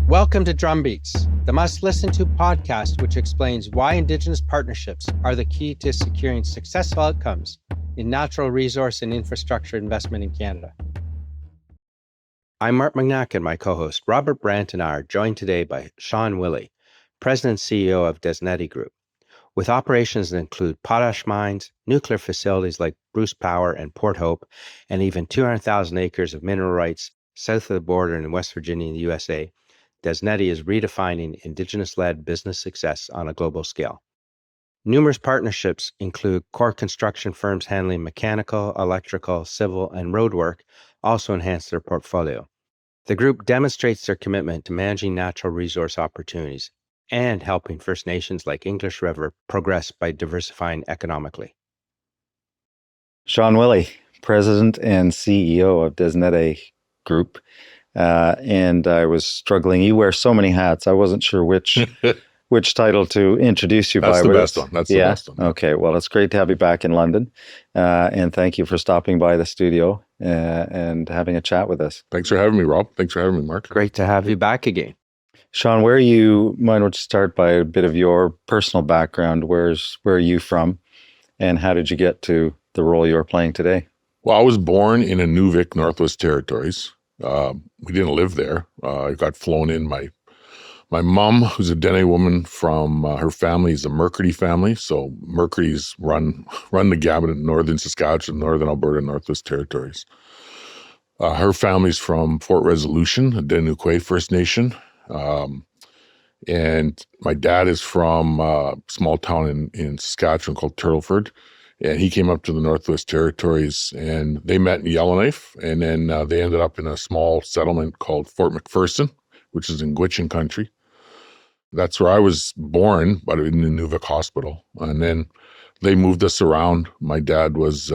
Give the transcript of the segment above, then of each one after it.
Welcome to Drumbeats, the must-listen-to podcast which explains why Indigenous partnerships are the key to securing successful outcomes in natural resource and infrastructure investment in Canada. I'm Mark Magnac, and my co-host Robert Brandt and I are joined today by Sean Willy, President and CEO of Des Nedhe Group, with operations that include potash mines, nuclear facilities like Bruce Power and Port Hope, and even 200,000 acres of mineral rights south of the border in West Virginia in the USA. Des Nedhe is redefining Indigenous-led business success on a global scale. Numerous partnerships include core construction firms handling mechanical, electrical, civil, and road work also enhance their portfolio. The group demonstrates their commitment to managing natural resource opportunities and helping First Nations like English River progress by diversifying economically. Sean Willy, President and CEO of Des Nedhe Group. And I was struggling. You wear so many hats. I wasn't sure which title to introduce you by. That's the best one. That's the best one. Okay. Well, it's great to have you back in London. And thank you for stopping by the studio and having a chat with us. Thanks for having me, Rob. Thanks for having me, Mark. Great to have you back again. Sean, why don't you start by a bit of your personal background? Where are you from? And how did you get to the role you're playing today? Well, I was born in Inuvik, Northwest Territories. We didn't live there. I got flown in. My mom, who's a Dene woman from her family, is a Mercury family. So Mercury's run the gamut in northern Saskatchewan, northern Alberta, Northwest Territories. Her family's from Fort Resolution, a Denukwe First Nation. And my dad is from a small town in Saskatchewan called Turtleford. And he came up to the Northwest Territories, and they met in Yellowknife, and then they ended up in a small settlement called Fort McPherson, which is in Gwich'in country. That's where I was born, but in the Inuvik Hospital. And then they moved us around. My dad was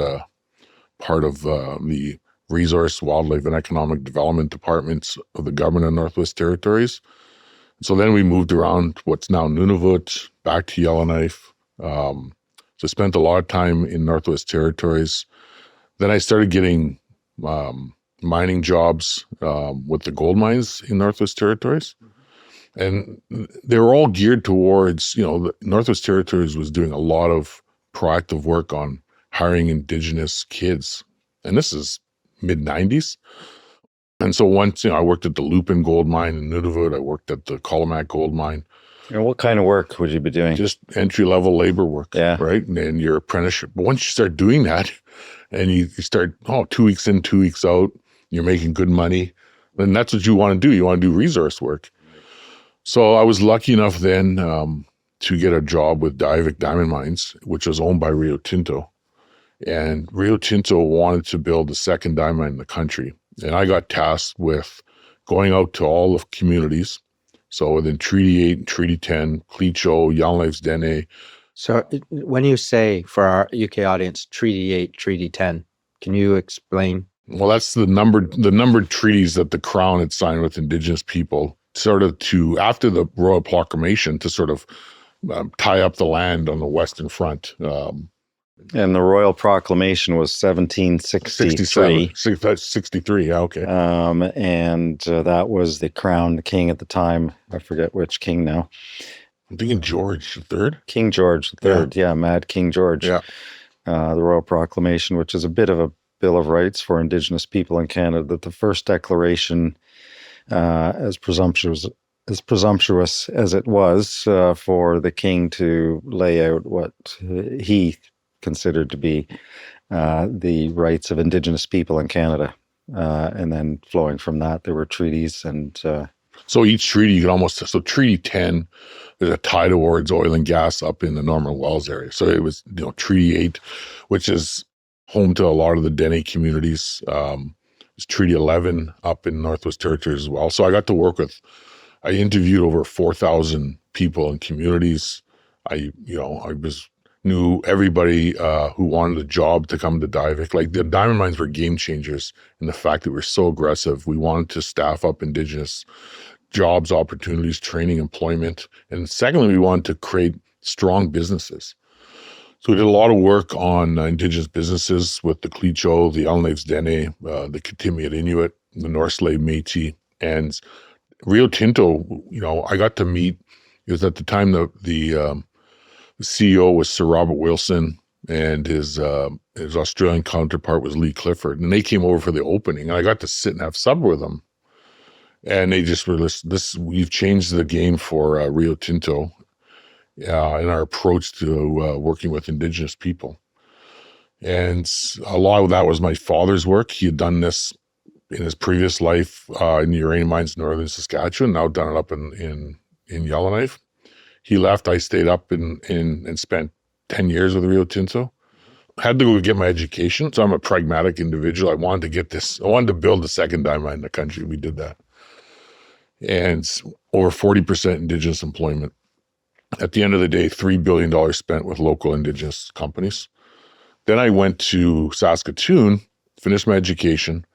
part of the Resource, Wildlife, and Economic Development departments of the government of Northwest Territories. So then we moved around what's now Nunavut, back to Yellowknife. So I spent a lot of time in Northwest Territories. Then I started getting mining jobs with the gold mines in Northwest Territories. And they were all geared towards, the Northwest Territories was doing a lot of proactive work on hiring Indigenous kids. And this is mid-90s. And so once, I worked at the Lupin gold mine in Nunavut. I worked at the Kolomak gold mine. And what kind of work would you be doing? Just entry-level labor work, right? And your apprenticeship. But once you start doing that, and you start, 2 weeks in, 2 weeks out, you're making good money, then that's what you want to do. You want to do resource work. So I was lucky enough then to get a job with Diavik Diamond Mines, which was owned by Rio Tinto. And Rio Tinto wanted to build the second diamond mine in the country. And I got tasked with going out to all the communities. So within Treaty 8, Treaty 10, Cleacho, Yellowknife's Dene. So when you say, for our UK audience, Treaty 8, Treaty 10, can you explain? Well, that's the numbered treaties that the Crown had signed with Indigenous people, sort of after the Royal Proclamation, to sort of tie up the land on the Western Front. And the Royal Proclamation was 1763. 63, yeah, okay. And that was the Crown, the king at the time. I forget which king now. I'm thinking George III. King George III, yeah, Mad King George. Yeah. The Royal Proclamation, which is a bit of a Bill of Rights for Indigenous people in Canada, that the first declaration, as presumptuous as it was, for the king to lay out what he considered to be the rights of Indigenous people in Canada. And then flowing from that, there were treaties. And so each treaty, you could so Treaty 10, there's a tie towards oil and gas up in the Norman Wells area. So it was, Treaty 8, which is home to a lot of the Dene communities. It's Treaty 11 up in Northwest Territories as well. So I got to work I interviewed over 4,000 people in communities. I knew everybody who wanted a job to come to Diavik. Like, the diamond mines were game changers in the fact that we're so aggressive. We wanted to staff up Indigenous jobs, opportunities, training, employment. And secondly, we wanted to create strong businesses. So we did a lot of work on Indigenous businesses with the Cleacho, the Yellowknife's Dene, the Kittimiut Inuit, the North Slave Métis, and Rio Tinto, I got to meet, it was at the time the CEO was Sir Robert Wilson, and his Australian counterpart was Lee Clifford. And they came over for the opening, and I got to sit and have supper with them. And they just were, we've changed the game for Rio Tinto in our approach to working with Indigenous people. And a lot of that was my father's work. He had done this in his previous life in the uranium mines in northern Saskatchewan, now done it up in Yellowknife. He left. I stayed up and spent 10 years with Rio Tinto. Had to go get my education. So I'm a pragmatic individual. I wanted to build the second diamond mine in the country. We did that. And over 40% Indigenous employment. At the end of the day, $3 billion spent with local Indigenous companies. Then I went to Saskatoon, finished my education,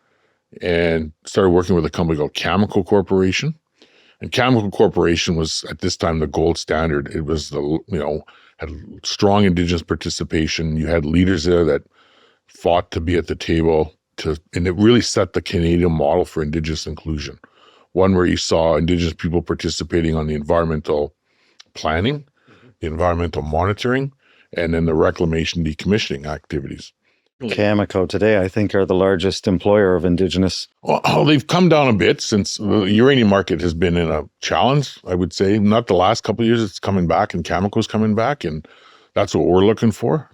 and started working with a company called Chemical Corporation. And Chemical Corporation was, at this time, the gold standard. It was had strong Indigenous participation. You had leaders there that fought to be at the table, and it really set the Canadian model for Indigenous inclusion. One where you saw Indigenous people participating on the environmental planning, the environmental monitoring, and then the reclamation decommissioning activities. Cameco today, I think, are the largest employer of Indigenous. Well, they've come down a bit since the uranium market has been in a challenge, I would say. Not the last couple of years, it's coming back, and Cameco's coming back, and that's what we're looking for,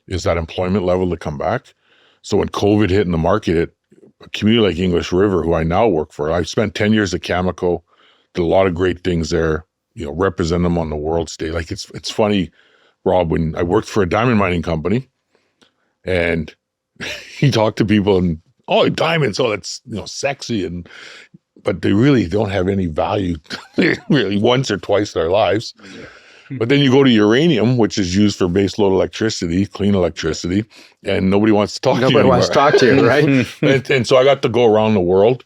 is that employment level to come back. So when COVID hit in the market, a community like English River, who I now work for, I've spent 10 years at Cameco, did a lot of great things there, represent them on the world stage. Like, it's funny, Rob, when I worked for a diamond mining company, and you talk to people and, diamonds, that's, sexy, but they really don't have any value really once or twice in their lives. Yeah. But then you go to uranium, which is used for baseload electricity, clean electricity, and nobody wants to talk to you anymore. Nobody wants to talk to you, right? and so I got to go around the world.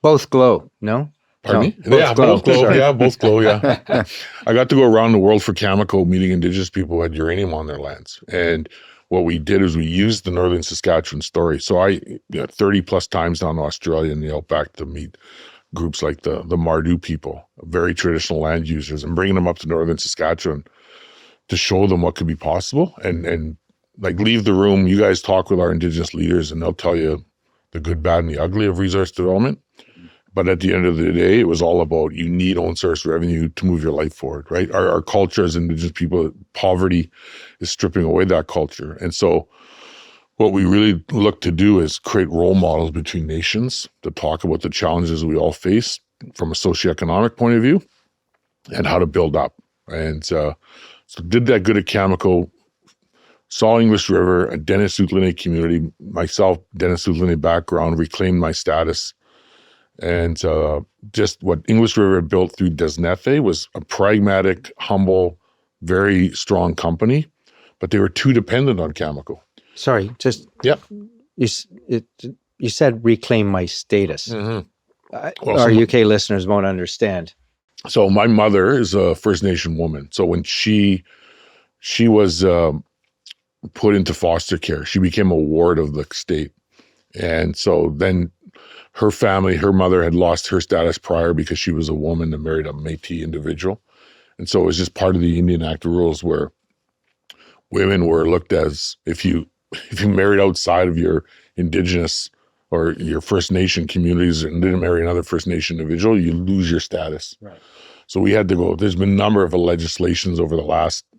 Both glow, no? Pardon me? Both glow. Both glow. Yeah, both glow, yeah. I got to go around the world for Cameco, meeting Indigenous people who had uranium on their lands. And what we did is we used the northern Saskatchewan story. So I 30 plus times down to Australia and the outback to meet groups like the Mardu people, very traditional land users, and bringing them up to northern Saskatchewan to show them what could be possible. And like, leave the room, you guys talk with our Indigenous leaders and they'll tell you the good, bad, and the ugly of resource development. But at the end of the day, it was all about, you need own source revenue to move your life forward, right? Our culture as Indigenous people, poverty is stripping away that culture. And so what we really look to do is create role models between nations to talk about the challenges we all face from a socioeconomic point of view and how to build up. And so did that good at Cameco, saw English River, a Dennis-Utlaney community, myself, Dennis-Utlaney background, reclaimed my status. And just what English River had built through Des Nedhe was a pragmatic, humble, very strong company, but they were too dependent on Cameco. Sorry, just you said reclaim my status. Mm-hmm. Our UK listeners won't understand. So my mother is a First Nation woman. So when she was put into foster care, she became a ward of the state. And so then her family, her mother had lost her status prior because she was a woman and married a Métis individual. And so it was just part of the Indian Act rules where women were looked as, if you married outside of your Indigenous or your First Nation communities and didn't marry another First Nation individual, you lose your status. Right. So we had to go, there's been a number of legislations over the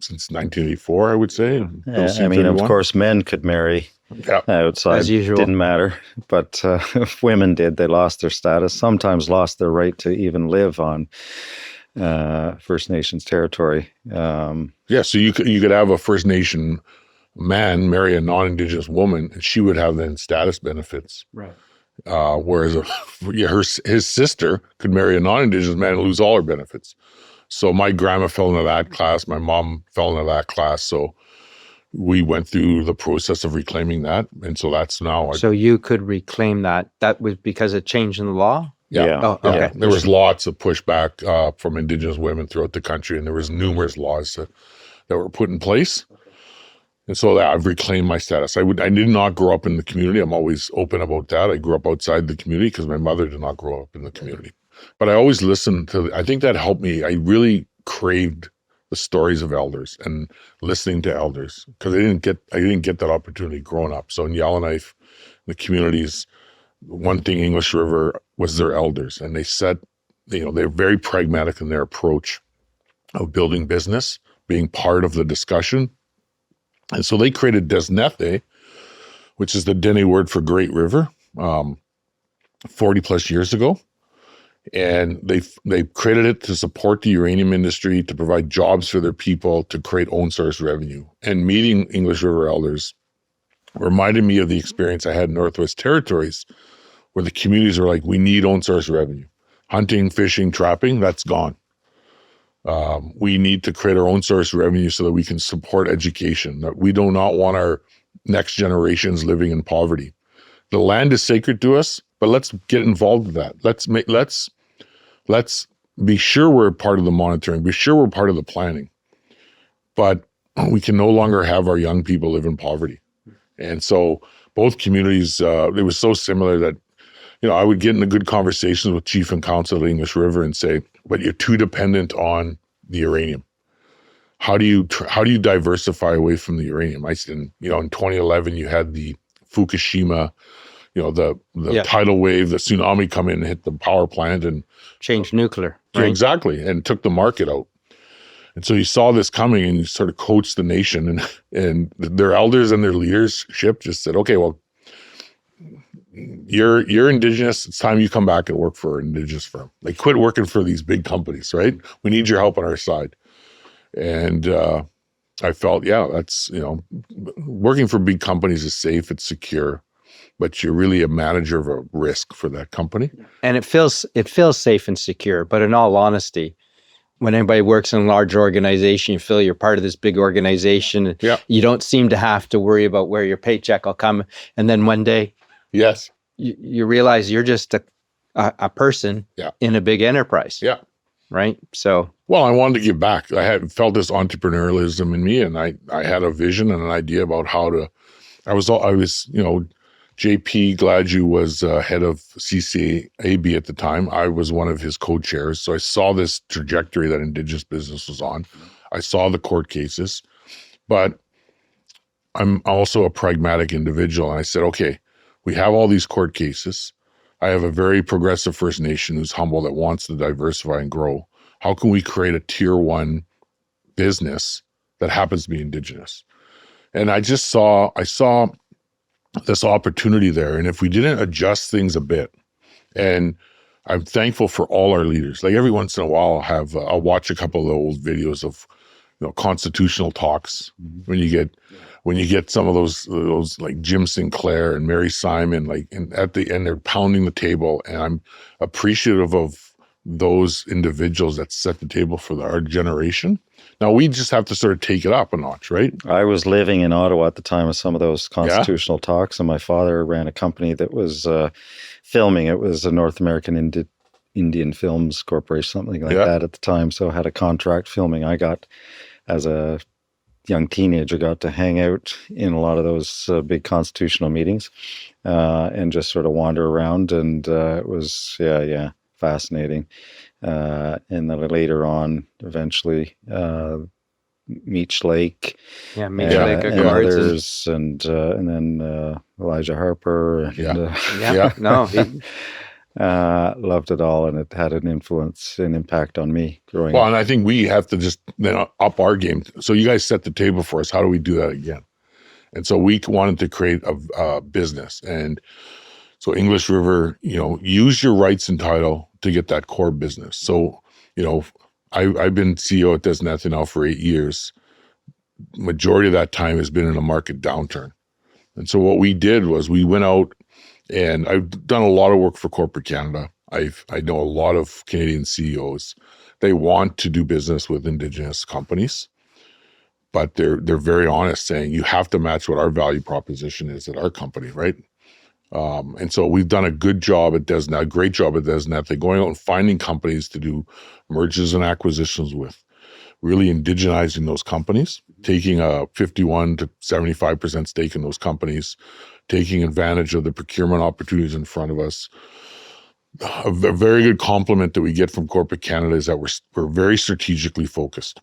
since 1984, I would say. Of course, men could marry outside. As usual. Didn't matter. But if women did, they lost their status, sometimes lost their right to even live on First Nations territory. So you could have a First Nation man marry a non-Indigenous woman, and she would have then status benefits. Right. Whereas his sister could marry a non-Indigenous man and lose all her benefits. So my grandma fell into that class. My mom fell into that class. So we went through the process of reclaiming that. And so that's now. So you could reclaim that. That was because it changed in the law? Yeah. Oh, okay. Yeah. There was lots of pushback from Indigenous women throughout the country, and there was numerous laws that were put in place. And so I've reclaimed my status. I did not grow up in the community. I'm always open about that. I grew up outside the community because my mother did not grow up in the community. But I always listened to, I think that helped me. I really craved the stories of elders and listening to elders because I didn't get that opportunity growing up. So in Yellowknife, the communities, one thing English River was their elders, and they said, they're very pragmatic in their approach of building business, being part of the discussion. And so they created Des Nedhe, which is the Dene word for Great River, 40 plus years ago. And they created it to support the uranium industry, to provide jobs for their people, to create own source revenue. And meeting English River elders reminded me of the experience I had in Northwest Territories, where the communities were like, we need own source revenue. Hunting, fishing, trapping, that's gone. We need to create our own source revenue so that we can support education, that we do not want our next generations living in poverty. The land is sacred to us, but let's get involved with that. Let's be sure we're part of the monitoring, be sure we're part of the planning. But we can no longer have our young people live in poverty. And so both communities, it was so similar that, I would get into good conversations with chief and council at English River and say, but you're too dependent on the uranium. How do you diversify away from the uranium? I said, in 2011, you had the Fukushima, the tidal wave, the tsunami come in and hit the power plant and change nuclear. Yeah, Right? exactly, and took the market out. And so you saw this coming, and you sort of coached the nation, and their elders and their leadership just said, okay, well, you're Indigenous. It's time you come back and work for an Indigenous firm. Like, quit working for these big companies, right? We need your help on our side. And I felt, that's, working for big companies is safe, it's secure, but you're really a manager of a risk for that company. And it feels safe and secure. But in all honesty, when anybody works in a large organization, you feel you're part of this big organization. Yeah. You don't seem to have to worry about where your paycheck will come. And then one day, yes, you realize you're just a person in a big enterprise. Yeah. Right. So, well, I wanted to give back. I had felt this entrepreneurialism in me, and I had a vision and an idea about how to. I was JP Gladue was head of CCAB at the time. I was one of his co-chairs, so I saw this trajectory that Indigenous business was on. I saw the court cases, but I'm also a pragmatic individual, and I said, okay, we have all these court cases. I have a very progressive First Nation who's humble, that wants to diversify and grow. How can we create a tier one business that happens to be Indigenous? And I saw this opportunity there. And if we didn't adjust things a bit, and I'm thankful for all our leaders. Like, every once in a while, I'll watch a couple of the old videos of, constitutional talks. When you get some of those like Jim Sinclair and Mary Simon, and at the end they're pounding the table, and I'm appreciative of those individuals that set the table for our generation. Now we just have to sort of take it up a notch, right? I was living in Ottawa at the time of some of those constitutional talks, and my father ran a company that was filming. It was a North American Indian Films Corporation, something like that at the time. So I had a contract filming. I got, as a young teenager, got to hang out in a lot of those big constitutional meetings and just sort of wander around. And it was, fascinating. And then later on, eventually, Meech Lake, Meech Lake and others, and then Elijah Harper. And, loved it all, and it had an influence and impact on me growing up. And I think we have to just up our game. So you guys set the table for us. How do we do that again? And so we wanted to create a business. And so English River, use your rights and title to get that core business. So, I've been CEO at Des Nedhe now for 8 years. Majority of that time has been in a market downturn. And so what we did was we went out, and I've done a lot of work for corporate Canada. I know a lot of Canadian CEOs. They want to do business with Indigenous companies, but they're very honest, saying you have to match what our value proposition is at our company, right? And so we've done a good job at Des Nedhe, great job at Des Nedhe, going out and finding companies to do mergers and acquisitions with, really indigenizing those companies, taking a 51 to 75% stake in those companies, taking advantage of the procurement opportunities in front of us, a very good compliment that we get from corporate Canada is that we're very strategically focused.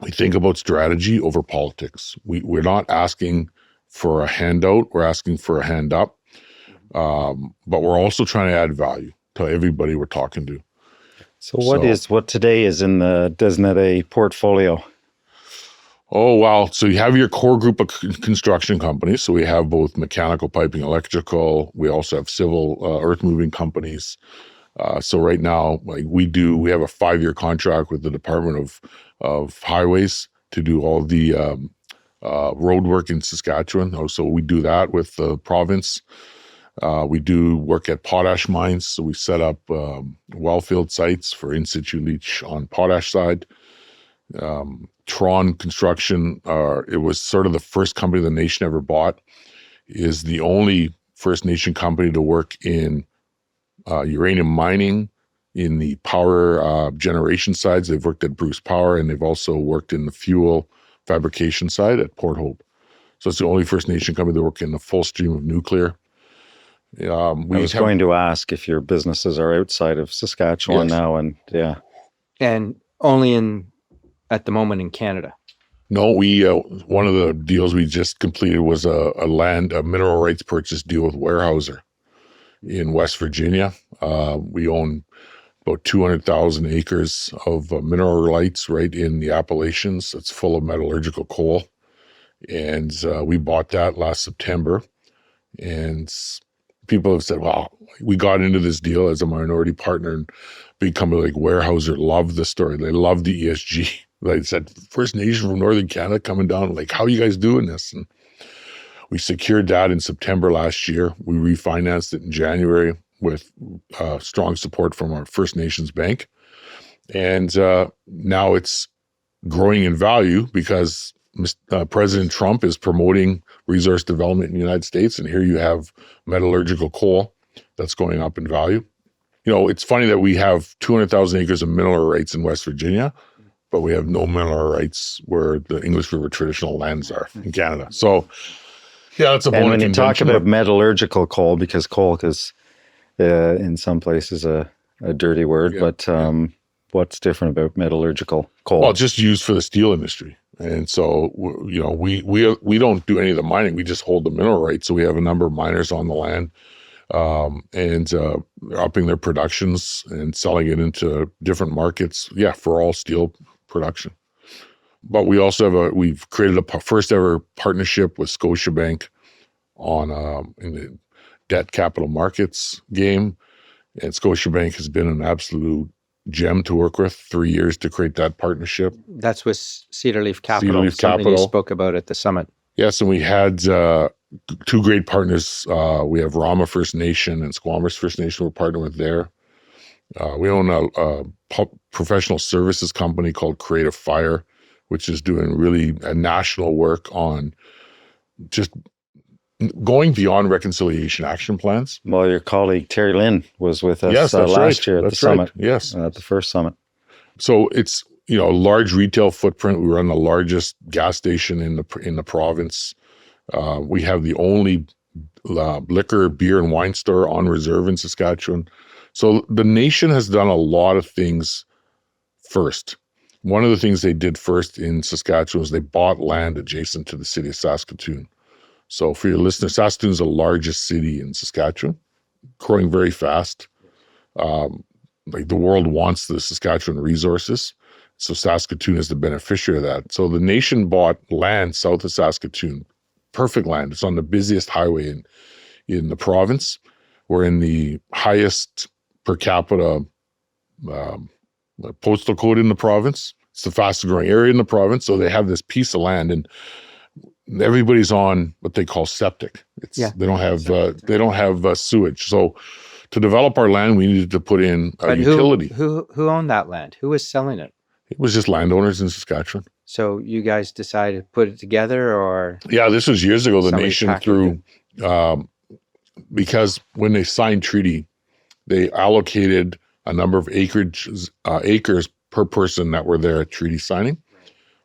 We think about strategy over politics. We're not asking for a handout. We're asking for a hand up. But we're also trying to add value to everybody we're talking to. So what today is in the Des Nedhe portfolio? Oh, wow. So you have your core group of construction companies. So we have both mechanical, piping, electrical. We also have civil earth moving companies. So right now, like we have a 5-year contract with the Department of Highways to do all the road work in Saskatchewan. So we do that with the province. We do work at potash mines. So we set up wellfield sites for in situ leach on potash side. Tron Construction, it was sort of the first company the nation ever bought, is the only First Nation company to work in uranium mining, in the power generation sides. They've worked at Bruce Power, and they've also worked in the fuel fabrication side at Port Hope. So it's the only First Nation company to work in the full stream of nuclear. I was going to ask if your businesses are outside of Saskatchewan now, and yeah. And only at the moment in Canada. No, one of the deals we just completed was a mineral rights purchase deal with Weyerhaeuser in West Virginia. We own about 200,000 acres of mineral rights right in the Appalachians. It's full of metallurgical coal. And we bought that last September. And people have said, wow, we got into this deal as a minority partner, and big company like Weyerhaeuser loved the story. They loved the ESG. They said, First Nation from Northern Canada coming down, like, how are you guys doing this? And we secured that in September last year. We refinanced it in January with strong support from our First Nations Bank. And now it's growing in value because President Trump is promoting resource development in the United States. And here you have metallurgical coal that's going up in value. You know, it's funny that we have 200,000 acres of mineral rights in West Virginia, but we have no mineral rights where the English River traditional lands are in Canada. So, yeah, it's a and when you talk about metallurgical coal, because coal is in some places a dirty word, but what's different about metallurgical coal? Well, it's just used for the steel industry. And so, you know, we don't do any of the mining. We just hold the mineral rights. So we have a number of miners on the land, and upping their productions and selling it into different markets. Yeah, for all steel production. But we also we've created a first ever partnership with Scotiabank on in the debt capital markets game. And Scotiabank has been an absolute gem to work with. 3 years to create that partnership. That's with Cedar Leaf Capital. Something you spoke about at the summit. Yes, and we had two great partners. We have Rama First Nation and Squamish First Nation we're partnered with there. We own a professional services company called Creative Fire, which is doing really national work on just going beyond reconciliation action plans. Well, your colleague Terry Lynn was with us last year at the summit. Yes, at the first summit. So it's a large retail footprint. We run the largest gas station in the province. We have the only liquor, beer, and wine store on reserve in Saskatchewan. So the nation has done a lot of things first. One of the things they did first in Saskatchewan was they bought land adjacent to the city of Saskatoon. So for your listeners, Saskatoon is the largest city in Saskatchewan, growing very fast. Like the world wants the Saskatchewan resources. So Saskatoon is the beneficiary of that. So the nation bought land south of Saskatoon, perfect land. It's on the busiest highway in the province. We're in the highest per capita postal code in the province. It's the fastest growing area in the province. So they have this piece of land, and everybody's on what they call septic. They don't have sewage. So to develop our land, we needed to put in a utility. Who owned that land? Who was selling it? It was just landowners in Saskatchewan. So you guys decided to put it together, or? Yeah, this was years ago. The nation through, because when they signed treaty, they allocated a number of acres per person that were there at treaty signing.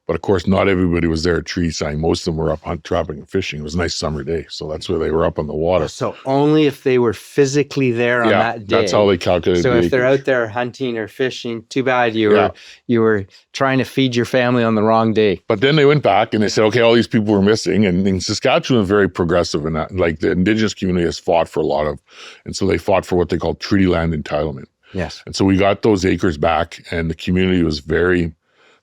But of course, not everybody was there tree sighting. Most of them were up hunt, trapping, and fishing. It was a nice summer day, so that's where they were up on the water. So only if they were physically there on that day. That's how they calculated. So the if they're acreage. out there hunting or fishing, too bad you were trying to feed your family on the wrong day. But then they went back and they said, okay, all these people were missing. And in Saskatchewan, very progressive in that. Like the Indigenous community has fought for a lot of, and so they fought for what they call treaty land entitlement. Yes. And so we got those acres back, and the community was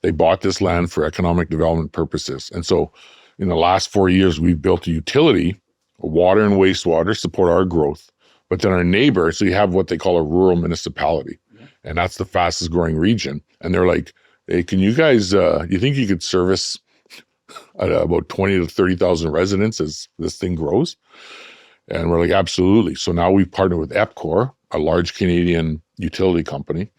they bought this land for economic development purposes. And so in the last 4 years, we've built a utility, water and wastewater, support our growth. But then our neighbor, so you have what they call a rural municipality, and that's the fastest growing region. And they're like, hey, can you guys, you think you could service about 20 to 30,000 residents as this thing grows? And we're like, absolutely. So now we've partnered with EPCOR, a large Canadian utility company,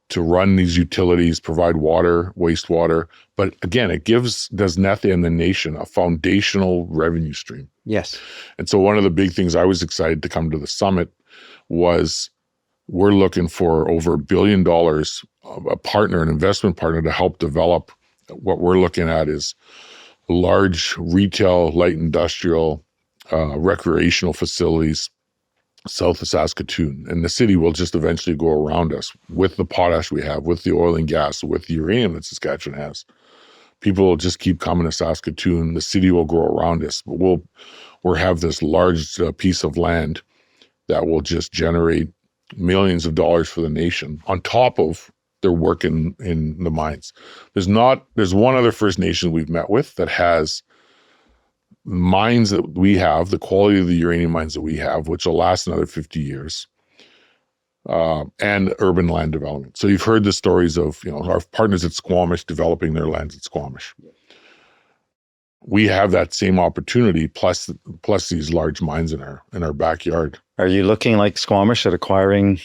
to run these utilities, provide water, wastewater. But again, it gives Des Nedhe and the nation a foundational revenue stream. Yes. And so one of the big things I was excited to come to the summit was we're looking for over $1 billion, a partner, an investment partner to help develop what we're looking at is large retail, light industrial, recreational facilities south of Saskatoon. And the city will just eventually go around us with the potash we have, with the oil and gas, with the uranium that Saskatchewan has. People will just keep coming to Saskatoon. The city will grow around us. But we'll have this large piece of land that will just generate millions of dollars for the nation on top of their work in the mines. There's one other First Nation we've met with that has mines that we have, the quality of the uranium mines that we have, which will last another 50 years, and urban land development. So you've heard the stories of our partners at Squamish developing their lands at Squamish. We have that same opportunity, plus these large mines in our backyard. Are you looking like Squamish at acquiring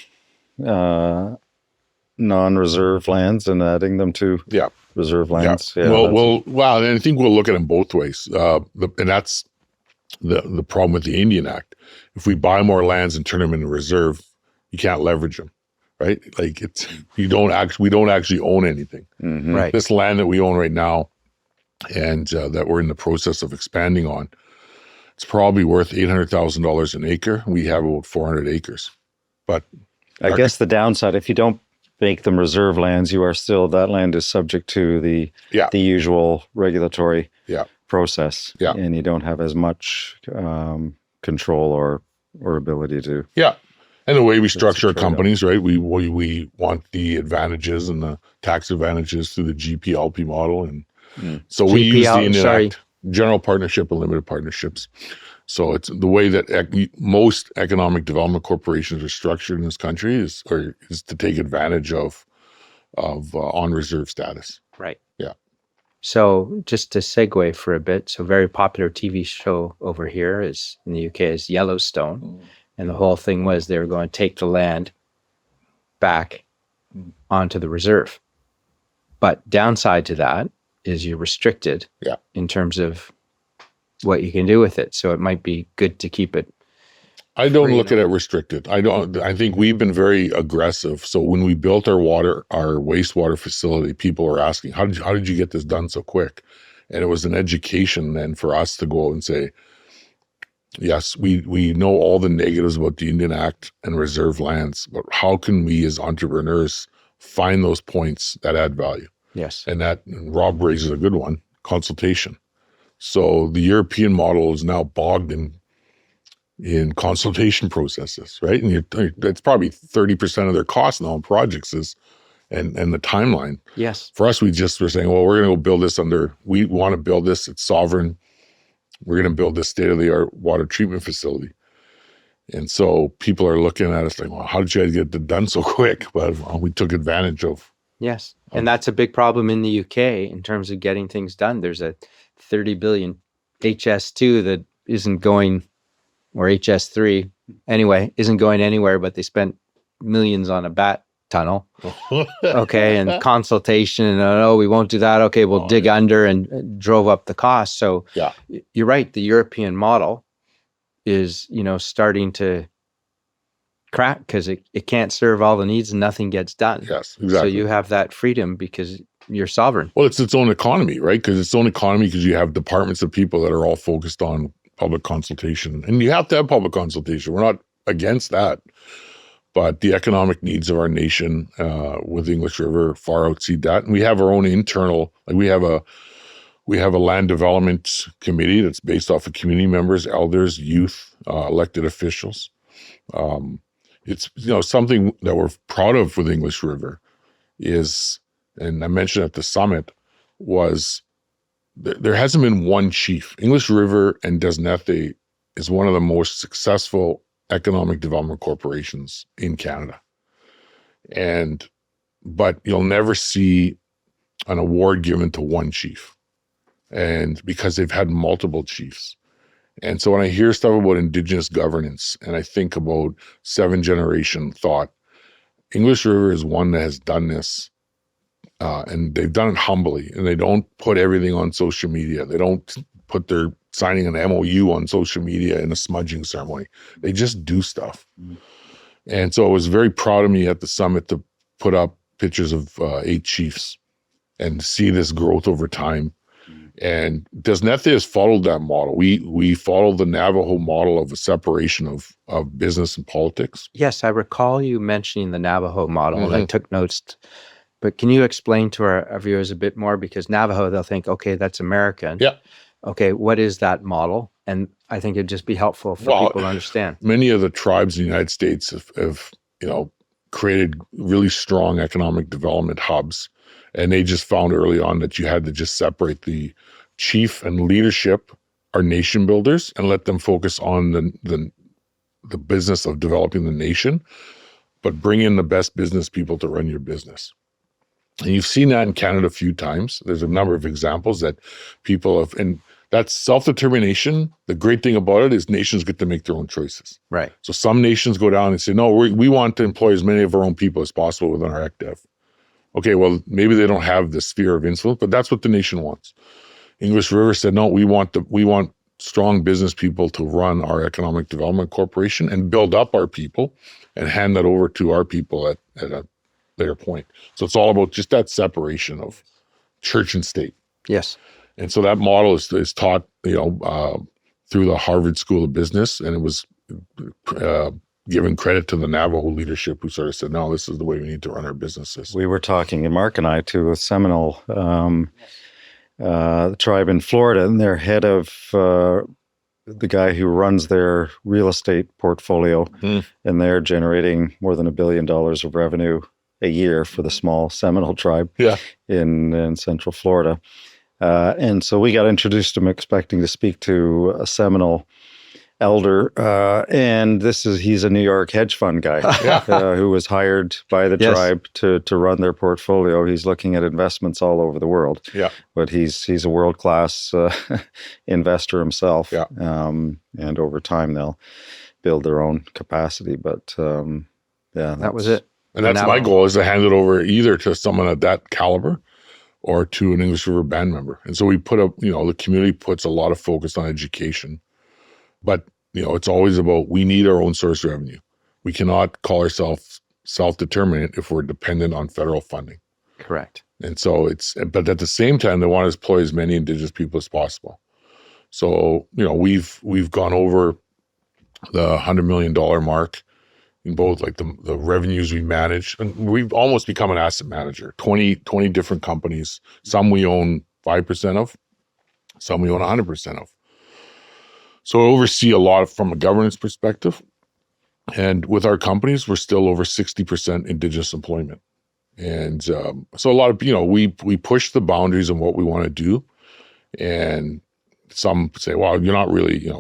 non-reserve lands and adding them to reserve lands? Yeah. Well, and I think we'll look at them both ways. And that's the problem with the Indian Act. If we buy more lands and turn them into reserve, you can't leverage them, right? Like we don't actually own anything. Mm-hmm. Right. This land that we own right now, and that we're in the process of expanding on, it's probably worth $800,000 an acre. We have about 400 acres. But I guess the downside, if you don't make them reserve lands, that land is subject to the usual regulatory process. Yeah. And you don't have as much control or ability to. Yeah. And the way we structure our companies, right? We want the advantages and the tax advantages through the GPLP model. And so we use the Indian Act, general partnership and limited partnerships. So it's the way that most economic development corporations are structured in this country is to take advantage of on reserve status. Right. Yeah. So just to segue for a bit, so very popular TV show over here is in the UK is Yellowstone, and the whole thing was they were going to take the land back onto the reserve. But downside to that is you're restricted in terms of what you can do with it. So it might be good to keep it. I don't look at it restricted. I think we've been very aggressive. So when we built our wastewater facility, people were asking, how did you get this done so quick? And it was an education then for us to go and say, yes, we know all the negatives about the Indian Act and reserve lands, but how can we as entrepreneurs find those points that add value? Yes. And Rob raises a good one, consultation. So the European model is now bogged in consultation processes, right? And it's probably 30% of their cost now on projects and the timeline. Yes. For us, we just were saying, well, we're going to go build this we want to build this, it's sovereign. We're going to build this state-of-the-art water treatment facility. And so people are looking at us like, well, how did you guys get it done so quick? But we took advantage of. Yes. And that's a big problem in the UK in terms of getting things done. There's a 30 billion HS2 that isn't going, or HS3 anyway, isn't going anywhere, but they spent millions on a bat tunnel. Okay. And consultation and, we won't do that. Okay. We'll dig under and drove up the cost. So you're right. The European model is, starting to crack because it can't serve all the needs and nothing gets done. Yes, exactly. So you have that freedom because you're sovereign. Well, it's its own economy, right? Because it's its own economy because you have departments of people that are all focused on public consultation. And you have to have public consultation. We're not against that. But the economic needs of our nation with English River far exceed that. And we have our own internal, like we have a land development committee that's based off of community members, elders, youth, elected officials. It's something that we're proud of with English River is, and I mentioned at the summit, was there hasn't been one chief. English River and Des Nedhe is one of the most successful economic development corporations in Canada. But you'll never see an award given to one chief, and because they've had multiple chiefs. And so when I hear stuff about Indigenous governance and I think about 7-generation thought, English River is one that has done this, and they've done it humbly, and they don't put everything on social media. They don't put their signing an MOU on social media in a smudging ceremony. They just do stuff. And so it was very proud of me at the summit to put up pictures of 8 chiefs and see this growth over time. And Des Nedhe has followed that model. We follow the Navajo model of a separation of business and politics. Yes, I recall you mentioning the Navajo model, and I took notes. But can you explain to our viewers a bit more? Because Navajo, they'll think, okay, that's American. Yeah. Okay, what is that model? And I think it'd just be helpful for people to understand. Many of the tribes in the United States have created really strong economic development hubs. And they just found early on that you had to just separate the chief and leadership are nation builders and let them focus on the business of developing the nation, but bring in the best business people to run your business. And you've seen that in Canada a few times. There's a number of examples that people have, and that's self-determination. The great thing about it is nations get to make their own choices. Right. So some nations go down and say, no, we want to employ as many of our own people as possible within our ECDEV. Okay, well, maybe they don't have the sphere of influence, but that's what the nation wants. English River said, no, we want strong business people to run our economic development corporation and build up our people and hand that over to our people at a later point. So it's all about just that separation of church and state. Yes. And so that model is taught, through the Harvard School of Business, and it was given credit to the Navajo leadership who sort of said, no, this is the way we need to run our businesses. We were talking, and Mark and I, to a Seminole tribe in Florida, and their head of the guy who runs their real estate portfolio, and they're generating more than $1 billion of revenue a year for the small Seminole tribe in Central Florida. And so we got introduced to him expecting to speak to a Seminole elder, and he's a New York hedge fund guy who was hired by the tribe to run their portfolio. He's looking at investments all over the world, but he's a world-class investor himself, and over time they'll build their own capacity. But that was it. And that's my goal, is to hand it over either to someone at that caliber or to an English River band member. And so we put up, the community puts a lot of focus on education. But, it's always about, we need our own source of revenue. We cannot call ourselves self-determinant if we're dependent on federal funding. Correct. And so but at the same time, they want to employ as many Indigenous people as possible. So, we've gone over the $100 million mark in both like the revenues we manage. And we've almost become an asset manager, 20 different companies. Some we own 5% of, some we own 100% of. So I oversee a lot from a governance perspective. And with our companies, we're still over 60% Indigenous employment. And so a lot of, we push the boundaries of what we want to do. And some say, well, you're not really,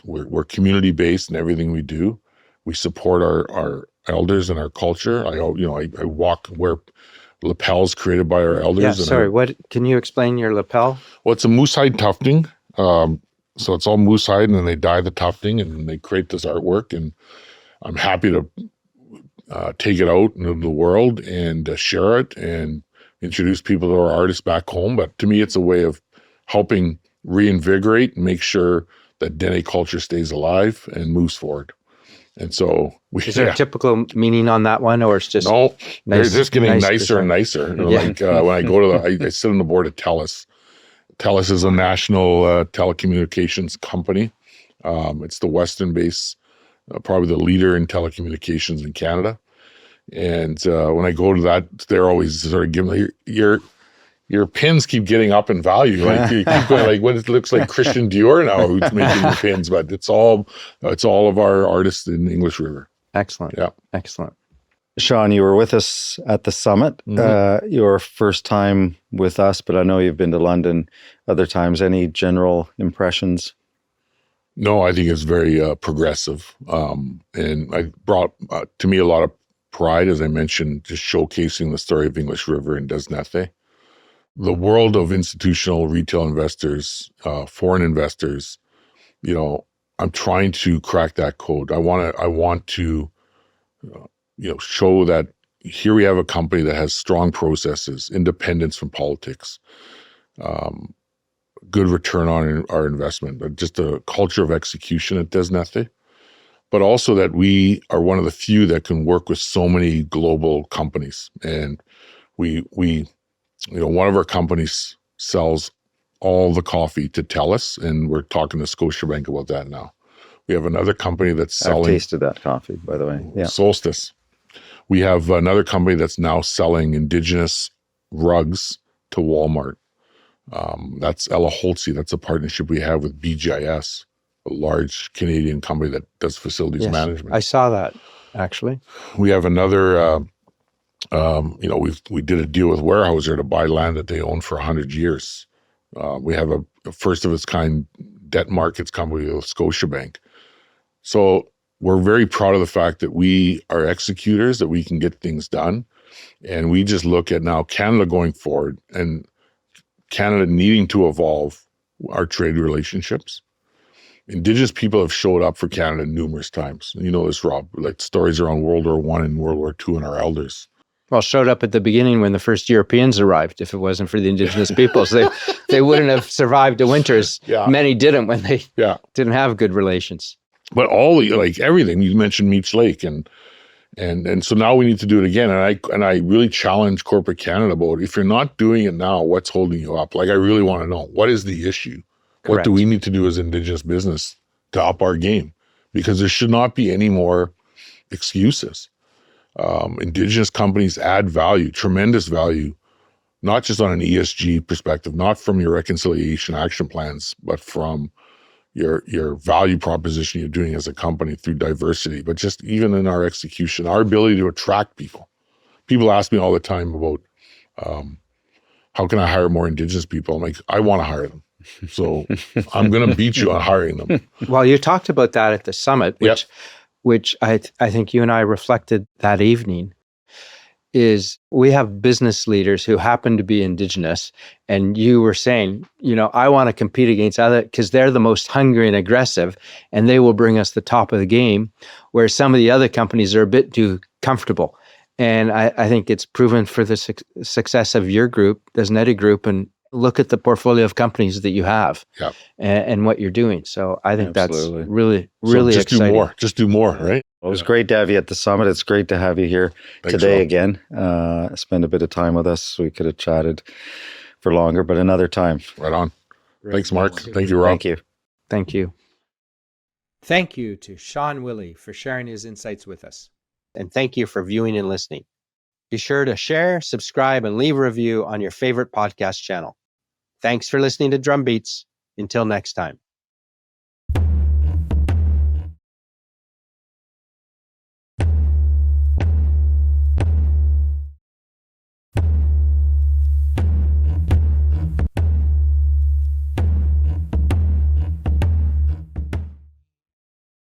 we're community-based in everything we do. We support our elders and our culture. I wear lapels created by our elders. Yeah, sorry, what can you explain your lapel? Well, it's a moose hide tufting. So it's all moose hide, and then they dye the tufting, and they create this artwork. And I'm happy to take it out into the world and share it and introduce people to our artists back home. But to me, it's a way of helping reinvigorate and make sure that Dene culture stays alive and moves forward. And so Is there a typical meaning on that one, or it's just no? They're just getting nice nicer and nicer. Yeah. Like when I go to, I sit on the board of TELUS. TELUS is a national telecommunications company. It's the Western base, probably the leader in telecommunications in Canada. And when I go to that, they're always sort of giving me, your pins keep getting up in value. Like you keep going, like when it looks like Christian Dior now who's making the pins, but it's all of our artists in English River. Excellent. Yeah. Excellent. Sean, you were with us at the summit. Your first time with us, but I know you've been to London other times. Any general impressions? No, I think it's very progressive. And I brought to me a lot of pride, as I mentioned, just showcasing the story of English River and Des Nedhe. The world of institutional retail investors, foreign investors, I'm trying to crack that code. I want to show that here we have a company that has strong processes, independence from politics, good return on our investment, just a culture of execution at Des Nedhe, but also that we are one of the few that can work with so many global companies. And we one of our companies sells all the coffee to TELUS, and we're talking to Scotiabank about that now. We have another company that's selling. I've tasted that coffee, by the way. Yeah. Solstice. We have another company that's now selling Indigenous rugs to Walmart. That's Ella Holtze. That's a partnership we have with BGIS, a large Canadian company that does facilities management. I saw that, actually. We have another, we did a deal with Weyerhaeuser to buy land that they own for 100 years. We have a first of its kind debt markets company with Scotiabank. So we're very proud of the fact that we are executors, that we can get things done. And we just look at now Canada going forward and Canada needing to evolve our trade relationships. Indigenous people have showed up for Canada numerous times. You know this, Rob, like stories around World War I and World War II and our elders. Well, showed up at the beginning when the first Europeans arrived. If it wasn't for the Indigenous peoples, they wouldn't have survived the winters. Yeah. Many didn't when they didn't have good relations. But everything, you mentioned Meech Lake and so now we need to do it again. And I really challenge corporate Canada about, if you're not doing it now, what's holding you up? Like, I really want to know, what is the issue? Correct. What do we need to do as Indigenous business to up our game? Because there should not be any more excuses. Indigenous companies add value, tremendous value, not just on an ESG perspective, not from your reconciliation action plans, but from your value proposition you're doing as a company through diversity, but just even in our execution, our ability to attract people. People ask me all the time about how can I hire more Indigenous people? I'm like, I want to hire them. So I'm going to beat you on hiring them. Well, you talked about that at the summit, which I think you and I reflected that evening, is we have business leaders who happen to be Indigenous, and you were saying, I want to compete against other, because they're the most hungry and aggressive, and they will bring us the top of the game, where some of the other companies are a bit too comfortable. And I think it's proven for the success of your group, Des Nedhe Group, and look at the portfolio of companies that you have and what you're doing. So I think that's really, really exciting. Just do more, right? Well, it was great to have you at the summit. It's great to have you here today again. Spend a bit of time with us. We could have chatted for longer, but another time. Right on. Thanks, Mark. Thank you, Rob. Thank you. Thank you. Thank you to Sean Willy for sharing his insights with us. And thank you for viewing and listening. Be sure to share, subscribe, and leave a review on your favorite podcast channel. Thanks for listening to Drumbeats. Until next time.